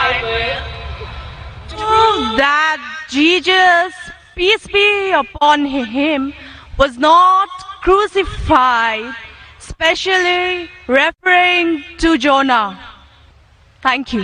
Bible to Prove that Jesus, peace be upon him, was not crucified, especially referring to Jonah. Thank you.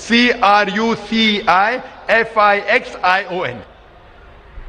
CRUCIFIXION।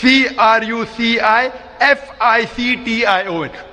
CRUCIFICTION,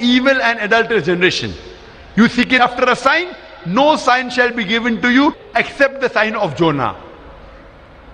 evil and adulterous generation, you seek after a sign, no sign shall be given to you except the sign of Jonah।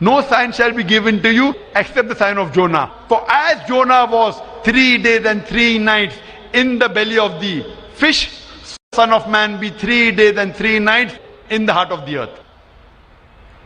No sign shall be given to you except the sign of Jonah. For as Jonah was 3 days and 3 nights in the belly of the fish, Son of Man be 3 days and 3 nights in the heart of the earth।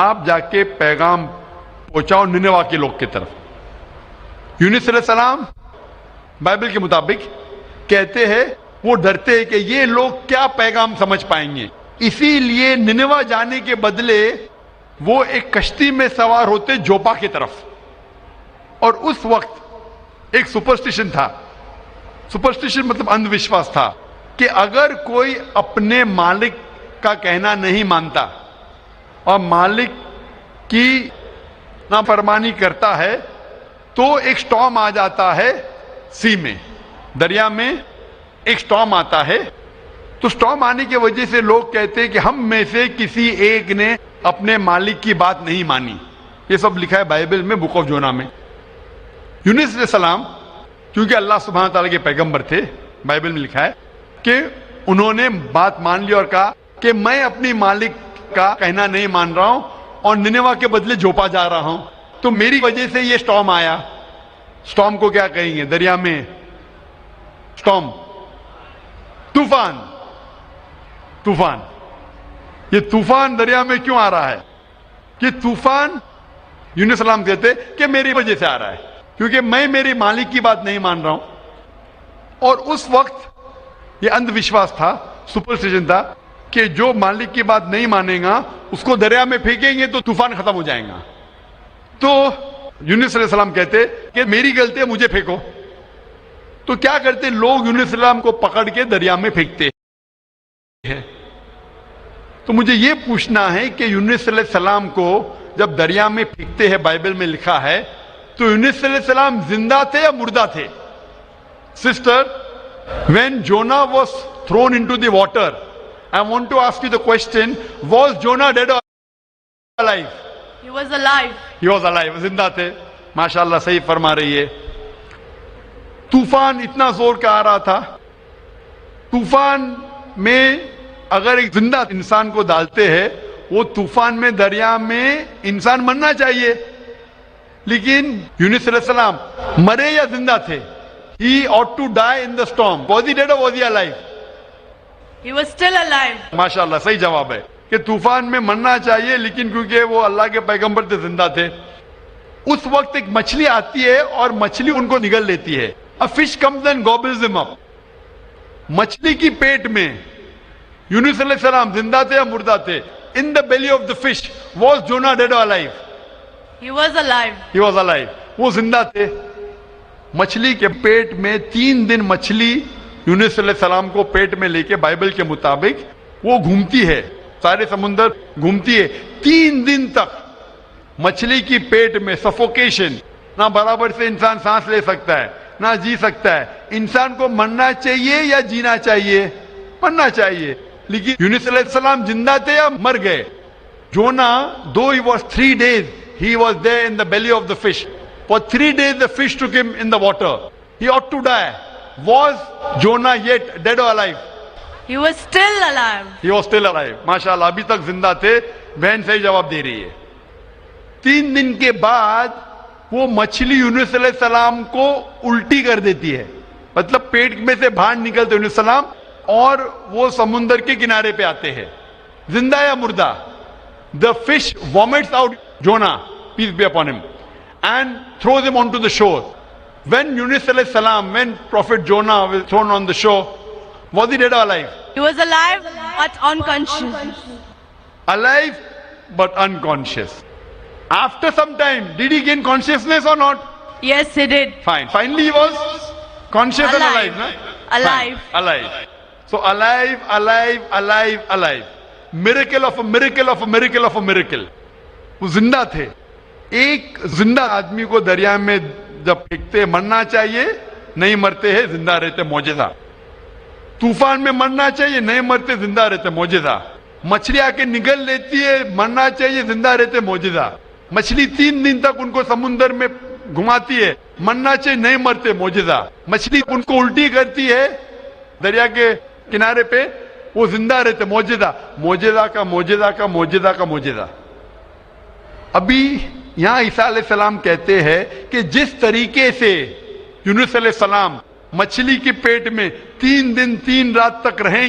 آپ جا کے پیغام پہنچاؤ نینوا کے لوگ کی طرف. یونس علیہ السلام بائبل کے مطابق کہتے ہیں وہ ڈرتے ہیں کہ یہ لوگ کیا پیغام سمجھ پائیں گے، اسی لیے نینوا جانے کے بدلے وہ ایک کشتی میں سوار ہوتے جوپا کی طرف. اور اس وقت ایک سپرسٹیشن تھا، سپرسٹیشن مطلب اندھ وشواس تھا کہ اگر کوئی اپنے مالک کا کہنا نہیں مانتا اور مالک کی نافرمانی کرتا ہے تو ایک سٹارم آ جاتا ہے، سی میں، دریا میں ایک سٹارم آتا ہے. تو سٹارم آنے کی وجہ سے لوگ کہتے ہیں کہ ہم میں سے کسی ایک نے اپنے مالک کی بات نہیں مانی. یہ سب لکھا ہے بائبل میں، بک آف جونا میں. یونس علیہ السلام کیونکہ اللہ سبحانہ تعالیٰ کے پیغمبر تھے، بائبل میں لکھا ہے کہ انہوں نے بات مان لی اور کہا کہ میں اپنی مالک کا کہنا نہیں مان رہا ہوں اور نینوا کے بدلے جوپا جا رہا ہوں، تو میری وجہ سے یہ سٹارم آیا. سٹارم کو کیا کہیں گے دریا میں؟ سٹارم، طوفان. طوفان، یہ طوفان دریا میں کیوں آ رہا ہے؟ کہ طوفان یونس علیہ السلام کہتے کہ میری وجہ سے آ رہا ہے، کیونکہ میں میری مالک کی بات نہیں مان رہا ہوں. اور اس وقت یہ اندھ وشواس تھا، سپرسٹیشن تھا کہ جو مالک کی بات نہیں مانے گا اس کو دریا میں پھینکیں گے تو طوفان ختم ہو جائے گا. تو یونس علیہ السلام کہتے کہ میری غلطی ہے، مجھے پھینکو. تو کیا کرتے لوگ؟ یونس علیہ السلام کو پکڑ کے دریا میں پھینکتے ہیں. تو مجھے یہ پوچھنا ہے کہ یونس علیہ السلام کو جب دریا میں پھینکتے ہیں، بائبل میں لکھا ہے، تو یونس علیہ السلام زندہ تھے یا مردہ تھے؟ Sister, when Jonah was thrown into the water, I want to ask you the question, was Jonah dead or alive? He was alive. He was alive. زندہ تھے. ماشاءاللہ صحیح فرما رہی ہے. طوفان اتنا زور کا آ رہا تھا، طوفان میں اگر ایک زندہ انسان کو ڈالتے ہیں، وہ طوفان میں دریا میں انسان مرنا چاہیے، لیکن یونس علیہ السلام مرے یا زندہ تھے؟ He ought to die in the storm. Was he dead or was he alive? He was still alive. ماشاءاللہ صحیح جواب ہے کہ طوفان میں مرنا چاہیے، لیکن کیونکہ وہ اللہ کے پیغمبر تھے، زندہ تھے. اس وقت ایک مچھلی آتی ہے اور مچھلی ان کو نگل لیتی ہے. A fish comes and gobbles them up. مچھلی کی پیٹ میں یونس علیہ السلام زندہ تھے یا مردہ تھے؟ In the belly of the fish, was Jonah dead or alive? He was alive. He was alive. وہ زندہ تھے. مچھلی کے پیٹ میں 3 دن مچھلی یونس علیہ السلام کو پیٹ میں لے کے بائبل کے مطابق وہ گھومتی ہے، سارے سمندر گھومتی ہے 3 دن تک. مچھلی کی پیٹ میں سفوکیشن، نہ برابر سے انسان سانس لے سکتا ہے نہ جی سکتا ہے. انسان کو مرنا چاہیے یا جینا چاہیے؟ مرنا چاہیے. لیکن یونس علیہ السلام زندہ تھے یا مر گئے؟ جونا, though he was 3 days, he was there in the belly of the fish. For 3 days the fish took him in the water. He ought to die. Was Jonah yet dead or alive? He was still alive. He was still alive. ماشاءاللہ ابھی تک زندہ تھے. بہن صحیح جواب دے رہی ہے. 3 دن کے بعد وہ مچھلی یونس علیہ السلام کو الٹی کر دیتی ہے, مطلب پیٹ میں سے باہر نکلتے یونس علیہ السلام اور وہ سمندر کے کنارے پہ آتے ہیں, زندہ یا مردہ. The fish vomits out Jonah, peace be upon him, and throws him onto the shore. When Yunus alayhi salam, when Prophet Jonah was thrown on the shore, was he dead or alive? He was alive but unconscious. Alive but unconscious. After some time, did he gain consciousness or not? Yes, he did. Fine. Finally he was conscious and alive, no? Alive. Fine. Alive. So alive, alive, alive, alive. Miracle of a miracle of a miracle of a miracle. وہ زندہ تھے. ایک زندہ آدمی کو دریا میں جب پھینکتے مرنا چاہیے, نہیں مرتے ہیں, زندہ رہتے, معجزہ. طوفان میں مرنا چاہیے, نہیں مرتے, زندہ رہتے, معجزہ. مچھلی آ کے نگل لیتی ہے, مرنا چاہیے, زندہ رہتے, معجزہ. مچھلی 3 دن تک ان کو سمندر میں گھماتی ہے, مرنا چاہیے, نہیں مرتے, معجزہ. مچھلی ان کو الٹی کرتی ہے دریا کے کنارے پہ, وہ زندہ رہتے, معجزہ. معجزہ کا معجزہ کا معجزہ کا معجزہ. ابھی یہاں عیسیٰ علیہ السلام کہتے ہیں کہ جس طریقے سے یونس علیہ السلام مچھلی کے پیٹ میں 3 دن 3 رات تک رہیں,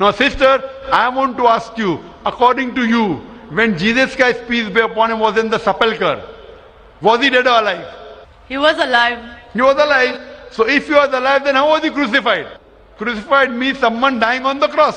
Now sister, I want to ask you, according to you, when Jesus Christ, peace be upon him, was in the sepulchre, was he dead or alive? He was alive. He was alive. So if he was alive, then how was he crucified? Crucified means someone dying on the cross.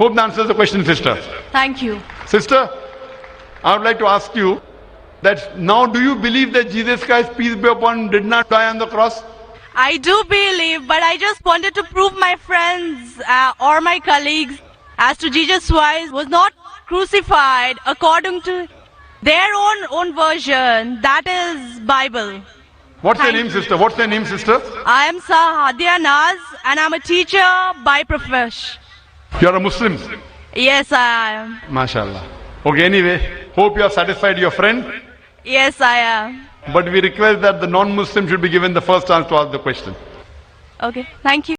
Hope that answers the question, sister. Thank you. Sister, I would like to ask you that now do you believe that Jesus Christ, peace be upon him, did not die on the cross? I do believe, but I just wanted to prove my friends or my colleagues as to Jesus Christ was not crucified according to their own version. That is Bible. What's your Thank name, you. sister? What's your name, sister? I am Sahadia Naz and I'm a teacher by profession. You're a Muslim. Yes, I am. MashaAllah. Okay, anyway, hope you have satisfied your friend. Yes, I am. But we request that the non-Muslim should be given the first chance to ask the question. Okay, thank you.